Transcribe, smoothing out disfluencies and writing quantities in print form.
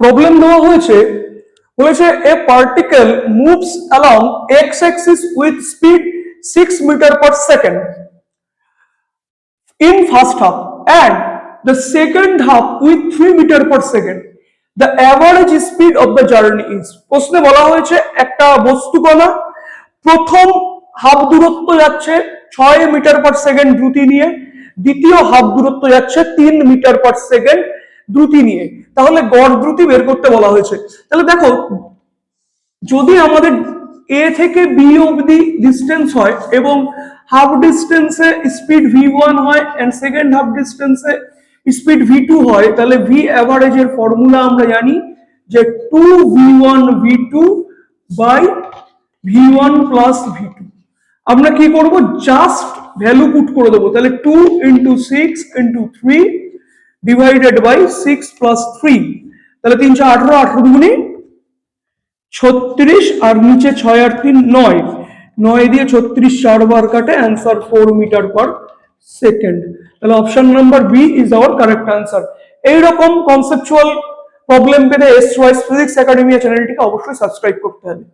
Problem দেওয়া হয়েছে, বলেছে a particle moves along x axis with speed 6 metre per second in first half and the second half with 3 meter per second. The average speed of the journey is. প্রশ্নে বলা হয়েছে একটা বস্তুকণা প্রথম half দূরত্ব যাচ্ছে 6 মিটার পার সেকেন্ড দ্রুতি নিয়ে, দ্বিতীয় হাফ দূরত্ব যাচ্ছে 3 মিটার পার সেকেন্ড দ্রুতি নিয়ে। তাহলে গড় দ্রুতি বের করতে বলা হয়েছে। তাহলে দেখো, যদি আমাদের এ থেকে বি অবধি ডিস্টেন্স হয় এবং হাফ ডিস্টেন্সে স্পিড v1 হয় এন্ড সেকেন্ড হাফ ডিস্টেন্সে স্পিড v2 হয়, তাহলে ভি অ্যাভারেজের ফর্মুলা আমরা জানি যে 2v1 v2 by v1 plus v2। আমরা কি করব, জাস্ট ভ্যালু পুট করে দেবো। তাহলে 2 into 6 into 3 divided by 6 plus 3, তাহলে 3 4 18, 18 দুগুণে 36 আর নিচে 6 আর 3 9, 9 দিয়ে 36 4 কাটে, অ্যান্সার 4 মিটার পার সেকেন্ড। তাহলে option number B is our correct answer. এইরকম কনসেপচুয়াল প্রবলেম পেতে এস ওয়াইস ফিজিক্স একাডেমি চ্যানেলটিকে অবশ্যই সাবস্ক্রাইব করতে হবে।